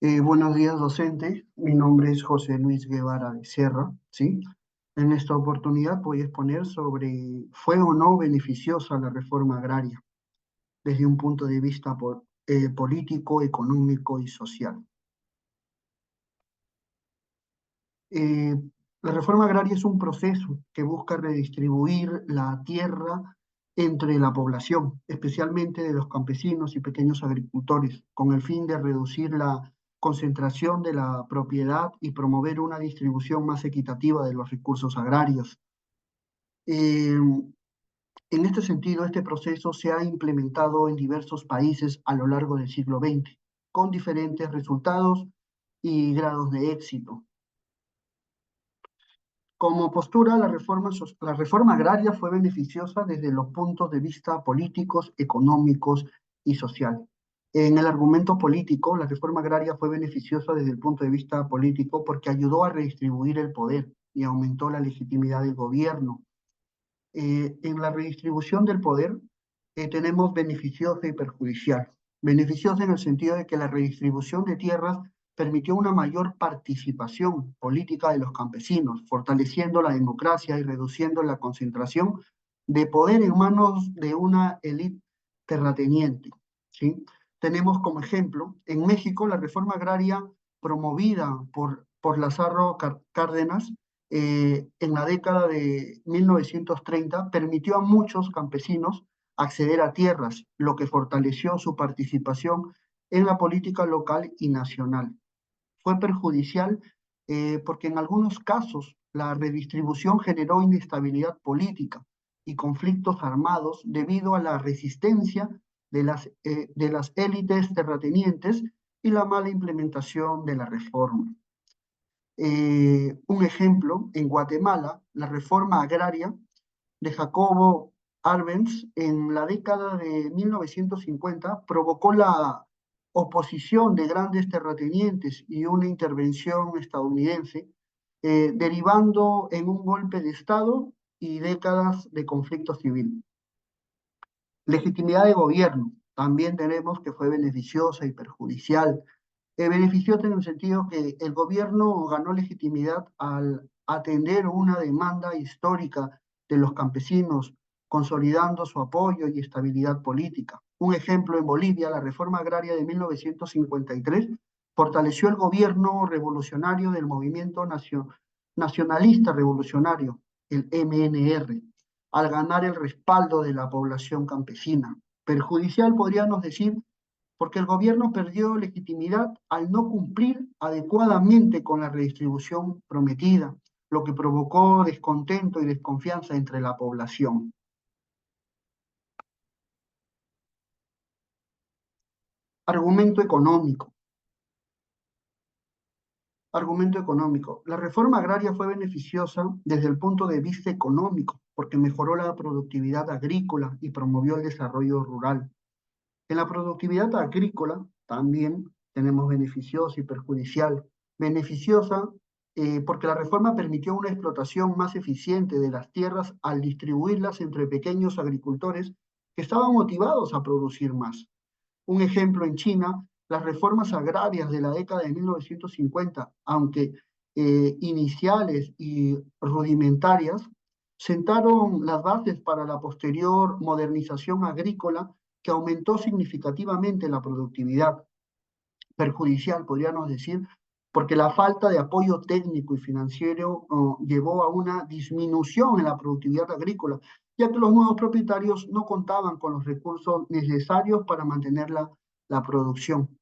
Buenos días, docente. Mi nombre es José Luis Guevara de Sierra, ¿sí? En esta oportunidad voy a exponer sobre ¿fue o no beneficiosa la reforma agraria desde un punto de vista político, económico y social? Eh, la reforma agraria es un proceso que busca redistribuir la tierra entre la población, especialmente de los campesinos y pequeños agricultores, con el fin de reducir la concentración de la propiedad y promover una distribución más equitativa de los recursos agrarios. Eh, en este sentido, este proceso se ha implementado en diversos países a lo largo del siglo XX, con diferentes resultados y grados de éxito. Como postura, la reforma agraria fue beneficiosa desde los puntos de vista políticos, económicos y social. En el argumento político, la reforma agraria fue beneficiosa desde el punto de vista político porque ayudó a redistribuir el poder y aumentó la legitimidad del gobierno. En la redistribución del poder tenemos beneficiosa y perjudicial. Beneficiosa en el sentido de que la redistribución de tierras permitió una mayor participación política de los campesinos, fortaleciendo la democracia y reduciendo la concentración de poder en manos de una élite terrateniente, ¿sí? Tenemos como ejemplo, en México, la reforma agraria promovida por Lázaro Cárdenas en la década de 1930 permitió a muchos campesinos acceder a tierras, lo que fortaleció su participación en la política local y nacional. Fue perjudicial porque en algunos casos la redistribución generó inestabilidad política y conflictos armados debido a la resistencia de las élites terratenientes y la mala implementación de la reforma. Un ejemplo, en Guatemala, la reforma agraria de Jacobo Arbenz en la década de 1950 provocó la oposición de grandes terratenientes y una intervención estadounidense, derivando en un golpe de Estado y décadas de conflicto civil. Legitimidad de gobierno, también tenemos que fue beneficiosa y perjudicial. Beneficiosa en el sentido que el gobierno ganó legitimidad al atender una demanda histórica de los campesinos, consolidando su apoyo y estabilidad política. Un ejemplo, en Bolivia, la reforma agraria de 1953 fortaleció el gobierno revolucionario del movimiento nacionalista revolucionario, el MNR, al ganar el respaldo de la población campesina. Perjudicial, podríamos decir, porque el gobierno perdió legitimidad al no cumplir adecuadamente con la redistribución prometida, lo que provocó descontento y desconfianza entre la población. Argumento económico. Argumento económico. La reforma agraria fue beneficiosa desde el punto de vista económico, porque mejoró la productividad agrícola y promovió el desarrollo rural. En la productividad agrícola también tenemos beneficiosa y perjudicial. Beneficiosa porque la reforma permitió una explotación más eficiente de las tierras al distribuirlas entre pequeños agricultores que estaban motivados a producir más. Un ejemplo, en China, las reformas agrarias de la década de 1950, aunque iniciales y rudimentarias, sentaron las bases para la posterior modernización agrícola que aumentó significativamente la productividad. Perjudicial, podríamos decir, porque la falta de apoyo técnico y financiero llevó a una disminución en la productividad agrícola, ya que los nuevos propietarios no contaban con los recursos necesarios para mantener la producción.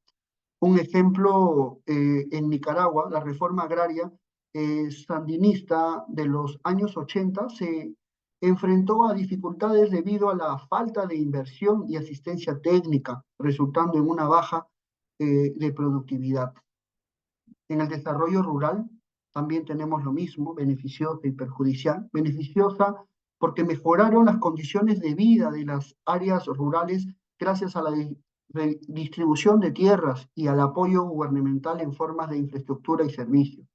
Un ejemplo, en Nicaragua, la reforma agraria sandinista de los años 80 se enfrentó a dificultades debido a la falta de inversión y asistencia técnica, resultando en una baja de productividad. En el desarrollo rural también tenemos lo mismo, beneficiosa y perjudicial. Beneficiosa porque mejoraron las condiciones de vida de las áreas rurales gracias a la distribución de tierras y al apoyo gubernamental en formas de infraestructura y servicios.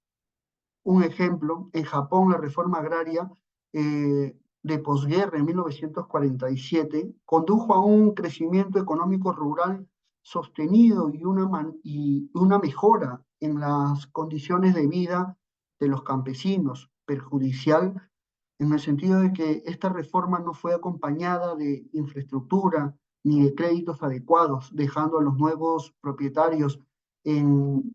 Un ejemplo, en Japón la reforma agraria de posguerra en 1947 condujo a un crecimiento económico rural sostenido y una mejora en las condiciones de vida de los campesinos, perjudicial en el sentido de que esta reforma no fue acompañada de infraestructura ni de créditos adecuados, dejando a los nuevos propietarios en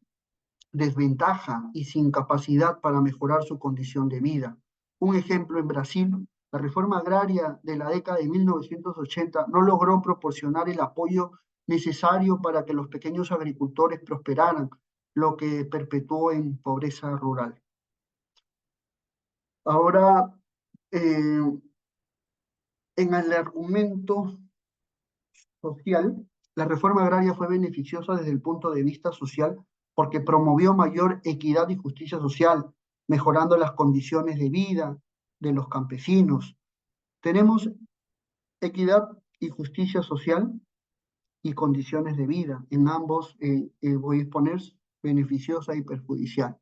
desventaja y sin capacidad para mejorar su condición de vida. Un ejemplo en Brasil, la reforma agraria de la década de 1980 no logró proporcionar el apoyo necesario para que los pequeños agricultores prosperaran, lo que perpetuó en pobreza rural. Ahora, eh, en el argumento social, la reforma agraria fue beneficiosa desde el punto de vista social porque promovió mayor equidad y justicia social, mejorando las condiciones de vida de los campesinos. Tenemos equidad y justicia social y condiciones de vida. En ambos voy a exponer beneficiosa y perjudicial.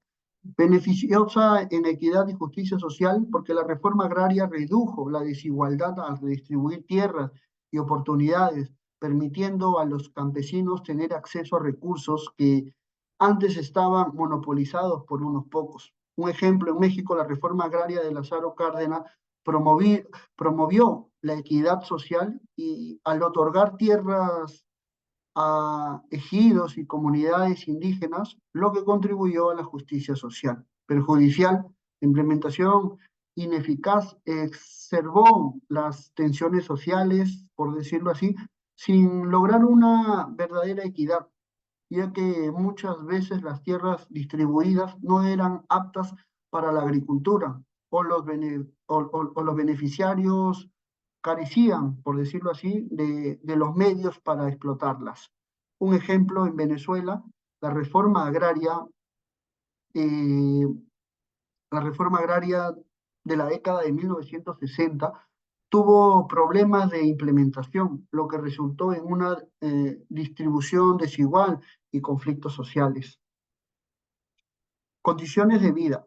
Beneficiosa en equidad y justicia social porque la reforma agraria redujo la desigualdad al redistribuir tierras y oportunidades, permitiendo a los campesinos tener acceso a recursos que antes estaban monopolizados por unos pocos. Un ejemplo, en México, la reforma agraria de Lázaro Cárdenas promovió la equidad social y al otorgar tierras a ejidos y comunidades indígenas, lo que contribuyó a la justicia social. Perjudicial, la implementación ineficaz exacerbó las tensiones sociales, por decirlo así, sin lograr una verdadera equidad, ya que muchas veces las tierras distribuidas no eran aptas para la agricultura o los beneficiarios carecían, por decirlo así, de los medios para explotarlas. Un ejemplo en Venezuela, la reforma agraria, eh, la reforma agraria de la década de 1960 tuvo problemas de implementación, lo que resultó en una distribución desigual y conflictos sociales. Condiciones de vida.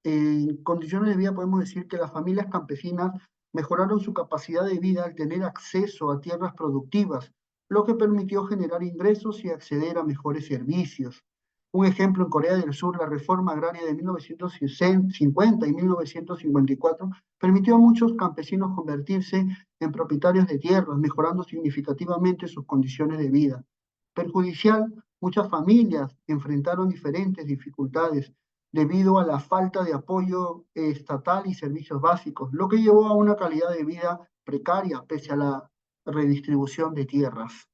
En condiciones de vida podemos decir que las familias campesinas mejoraron su capacidad de vida al tener acceso a tierras productivas, lo que permitió generar ingresos y acceder a mejores servicios. Un ejemplo, en Corea del Sur, la reforma agraria de 1950 y 1954 permitió a muchos campesinos convertirse en propietarios de tierras, mejorando significativamente sus condiciones de vida. Perjudicial, muchas familias enfrentaron diferentes dificultades debido a la falta de apoyo estatal y servicios básicos, lo que llevó a una calidad de vida precaria pese a la redistribución de tierras.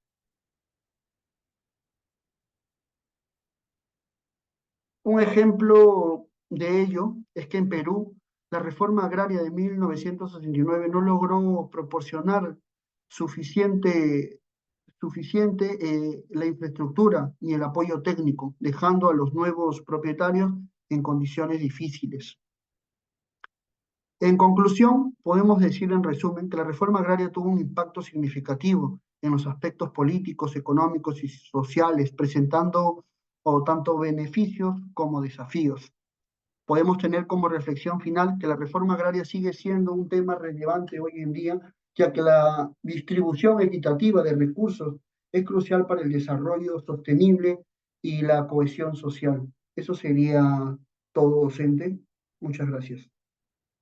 Un ejemplo de ello es que en Perú la reforma agraria de 1969 no logró proporcionar suficiente, la infraestructura ni el apoyo técnico, dejando a los nuevos propietarios en condiciones difíciles. En conclusión, podemos decir en resumen que la reforma agraria tuvo un impacto significativo en los aspectos políticos, económicos y sociales, presentando tanto beneficios como desafíos. Podemos tener como reflexión final que la reforma agraria sigue siendo un tema relevante hoy en día, ya que la distribución equitativa de recursos es crucial para el desarrollo sostenible y la cohesión social. Eso sería todo, docente. Muchas gracias.